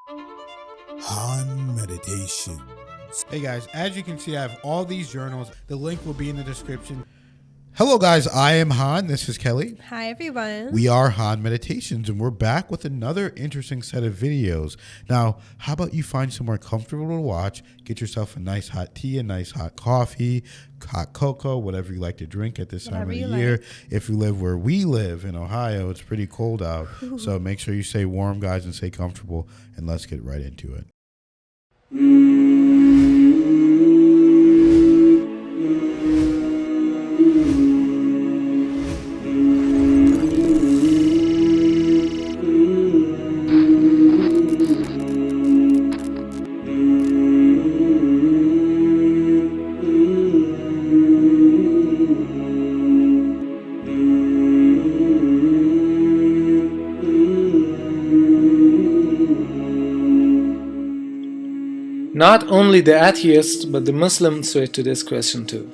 Han Meditations. Hey guys, as you can see, I have all these journals. The link will be in the description. Hello guys, I am Han. This is Kelly. Hi everyone. We are Han Meditations and we're back with another interesting set of videos. Now, how about you find somewhere comfortable to watch, get yourself a nice hot tea, a nice hot coffee, hot cocoa, whatever you like to drink at this time of the year. If you live where we live in Ohio, it's pretty cold out. So make sure you stay warm, guys, and stay comfortable, and let's get right into it. Not only the atheist, but the Muslim switch to this question too.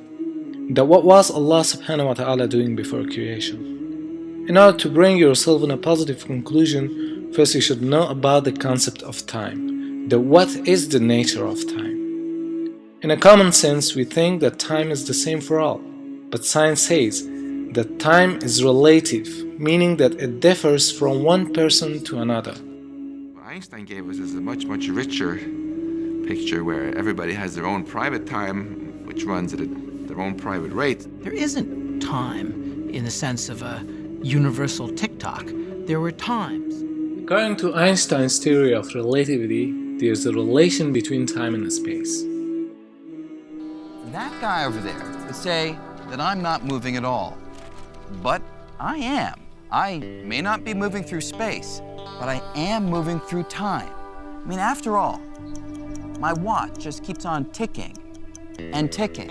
That what was Allah subhanahu wa ta'ala doing before creation? In order to bring yourself in a positive conclusion, first you should know about the concept of time. What is the nature of time? In a common sense, we think that time is the same for all. But science says that time is relative, meaning that it differs from one person to another. What Einstein gave us is a much richer picture where everybody has their own private time, which runs at their own private rate. There isn't time in the sense of a universal tick-tock. There were times. According to Einstein's theory of relativity, there's a relation between time and space. That guy over there would say that I'm not moving at all. But I am. I may not be moving through space, but I am moving through time. I mean, after all, my watch just keeps on ticking and ticking.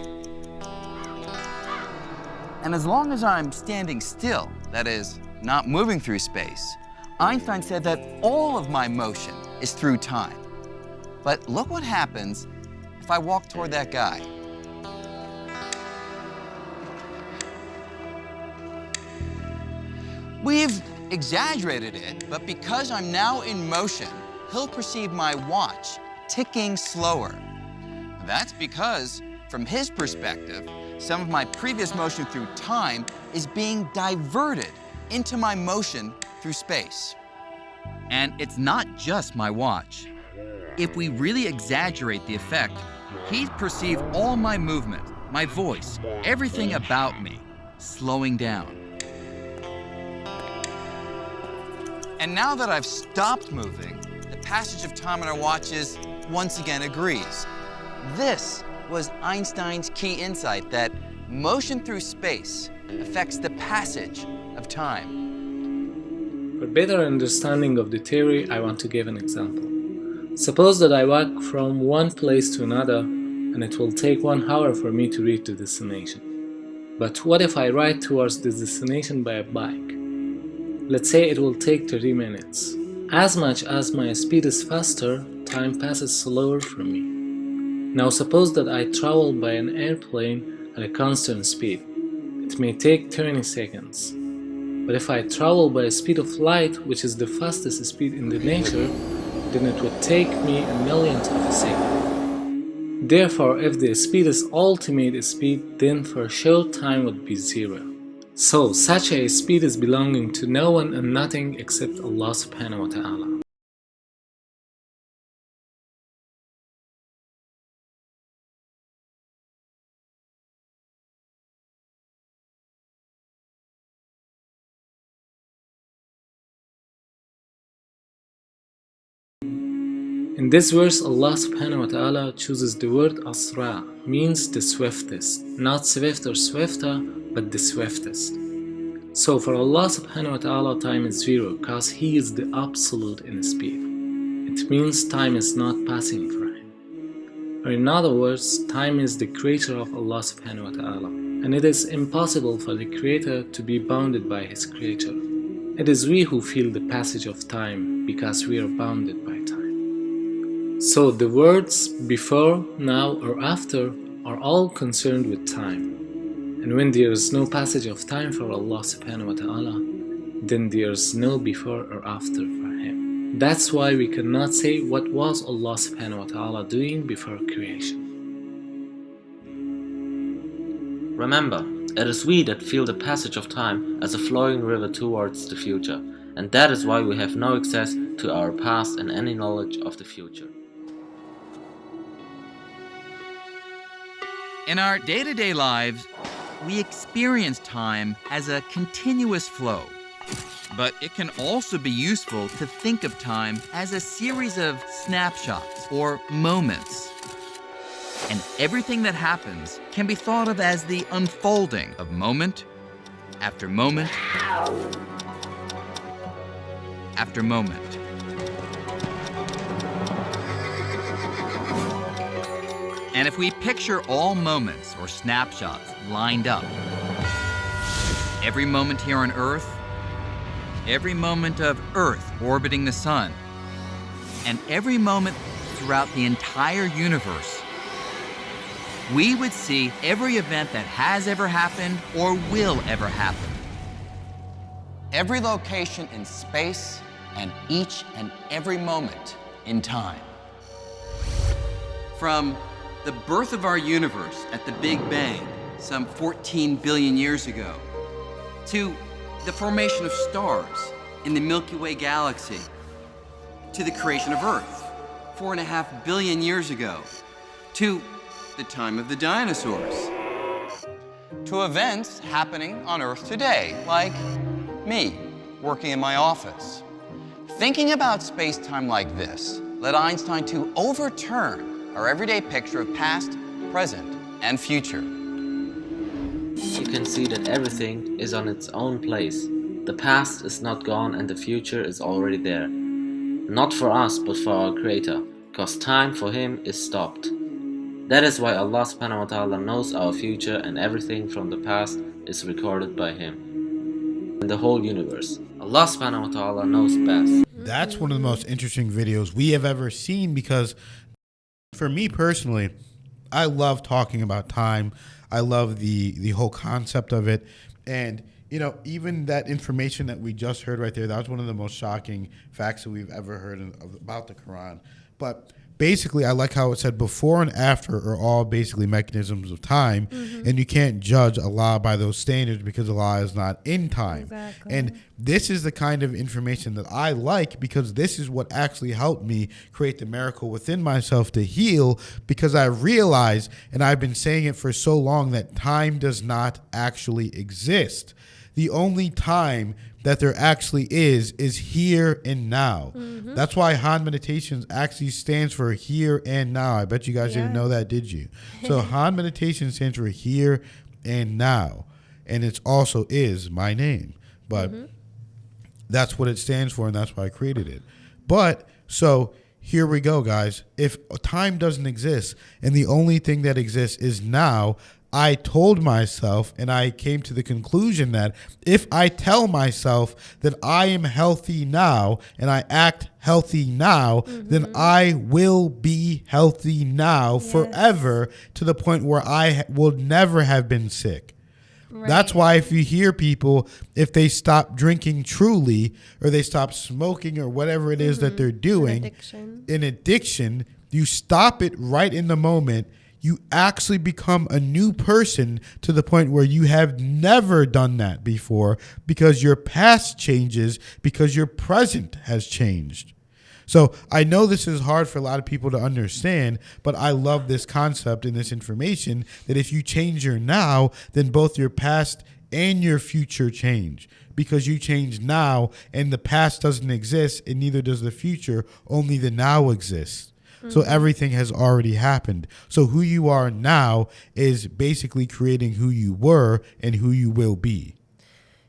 And as long as I'm standing still, that is, not moving through space, Einstein said that all of my motion is through time. But look what happens if I walk toward that guy. We've exaggerated it, but because I'm now in motion, he'll perceive my watch ticking slower. That's because, from his perspective, some of my previous motion through time is being diverted into my motion through space. And it's not just my watch. If we really exaggerate the effect, he'd perceive all my movement, my voice, everything about me slowing down. And now that I've stopped moving, the passage of time on our watches once again agrees. This was Einstein's key insight, that motion through space affects the passage of time. For better understanding of the theory, I want to give an example. Suppose that I walk from one place to another and it will take 1 hour for me to reach the destination. But what if I ride towards the destination by a bike? Let's say it will take 30 minutes. As much as my speed is faster, time passes slower for me. Now suppose that I travel by an airplane at a constant speed. It may take 20 seconds. But if I travel by a speed of light, which is the fastest speed in the nature, then it would take me a millionth of a second. Therefore, if the speed is ultimate speed, then for sure time would be 0. So, such a speed is belonging to no one and nothing except Allah subhanahu wa ta'ala. In this verse, Allah subhanahu wa ta'ala chooses the word asra, means the swiftest, not swift or swifter, but the swiftest. So for Allah subhanahu wa ta'ala, time is 0, because He is the absolute in speed. It means time is not passing for Him. Or in other words, time is the creator of Allah subhanahu wa ta'ala, and it is impossible for the creator to be bounded by his creator. It is we who feel the passage of time because we are bounded by time. So the words before, now or after are all concerned with time. And when there is no passage of time for Allah subhanahu wa ta'ala, then there is no before or after for Him. That's why we cannot say what was Allah subhanahu wa ta'ala doing before creation. Remember, it is we that feel the passage of time as a flowing river towards the future, and that is why we have no access to our past and any knowledge of the future. In our day-to-day lives, we experience time as a continuous flow. But it can also be useful to think of time as a series of snapshots or moments. And everything that happens can be thought of as the unfolding of moment after moment after moment. And if we picture all moments or snapshots lined up, every moment here on Earth, every moment of Earth orbiting the sun, and every moment throughout the entire universe, we would see every event that has ever happened or will ever happen. Every location in space and each and every moment in time. From the birth of our universe at the Big Bang, some 14 billion years ago, to the formation of stars in the Milky Way galaxy, to the creation of Earth 4.5 billion years ago, to the time of the dinosaurs, to events happening on Earth today, like me working in my office. Thinking about space-time like this led Einstein to overturn our everyday picture of past, present, and future. You can see that everything is on its own place. The past is not gone and the future is already there. Not for us, but for our Creator, because time for Him is stopped. That is why Allah subhanahu wa ta'ala knows our future, and everything from the past is recorded by Him. In the whole universe, Allah subhanahu wa ta'ala knows best. That's one of the most interesting videos we have ever seen, because for me personally, I love talking about time. I love the whole concept of it. And, you know, even that information that we just heard right there, that was one of the most shocking facts that we've ever heard about the Quran. But basically, I like how it said before and after are all basically mechanisms of time, and you can't judge Allah by those standards because Allah is not in time. Exactly. And this is the kind of information that I like, because this is what actually helped me create the miracle within myself to heal, because I realized, and I've been saying it for so long, that time does not actually exist. The only time that there actually is here and now. That's why Han Meditations actually stands for here and now. I bet you guys didn't know that, did you? So Han Meditation stands for here and now. And it also is my name. But that's what it stands for, and that's why I created it. But so here we go, guys. If time doesn't exist and the only thing that exists is now, I told myself, and I came to the conclusion that if I tell myself that I am healthy now and I act healthy now, then I will be healthy now forever, to the point where I will never have been sick. Right. That's why if you hear people, if they stop drinking truly, or they stop smoking, or whatever it is that they're doing, an addiction, you stop it right in the moment. You actually become a new person, to the point where you have never done that before, because your past changes, because your present has changed. So I know this is hard for a lot of people to understand, but I love this concept and this information, that if you change your now, then both your past and your future change, because you change now, and the past doesn't exist, and neither does the future, only the now exists. So everything has already happened. So who you are now is basically creating who you were and who you will be.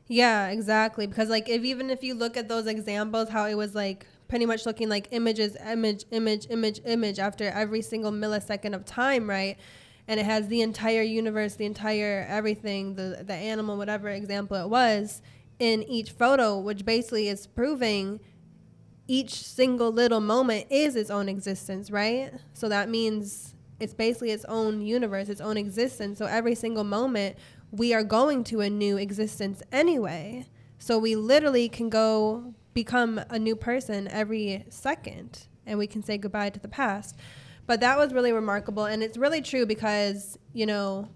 Yeah, exactly. Because like even if you look at those examples, how it was like pretty much looking like image after every single millisecond of time, right? And it has the entire universe, the entire everything, the animal, whatever example it was, in each photo, which basically is proving each single little moment is its own existence, right? So that means it's basically its own universe, its own existence. So every single moment, we are going to a new existence anyway. So we literally can go become a new person every second, and we can say goodbye to the past. But that was really remarkable, and it's really true because, you know,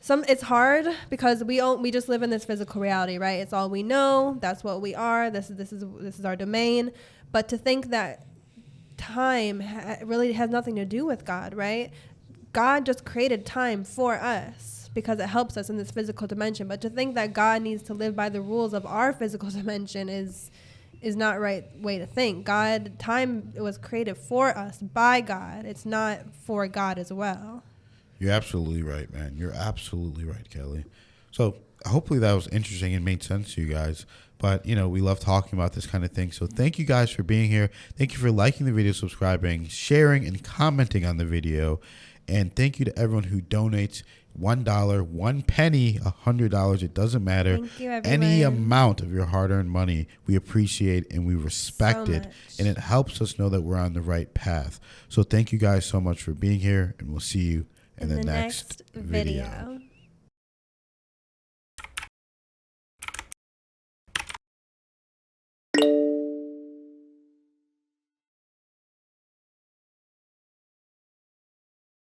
it's hard because we just live in this physical reality, right? It's all we know. That's what we are. This is our domain. But to think that time really has nothing to do with God, right? God just created time for us because it helps us in this physical dimension. But to think that God needs to live by the rules of our physical dimension is not right way to think. Time was created for us by God. It's not for God as well. You're absolutely right, man. You're absolutely right, Kelly. So hopefully that was interesting and made sense to you guys. But, you know, we love talking about this kind of thing. So thank you guys for being here. Thank you for liking the video, subscribing, sharing, and commenting on the video. And thank you to everyone who donates $1, 1 penny, $100. It doesn't matter. Thank you, everyone. Any amount of your hard-earned money, we appreciate and we respect So it. much. And it helps us know that we're on the right path. So thank you guys so much for being here. And we'll see you in the next video.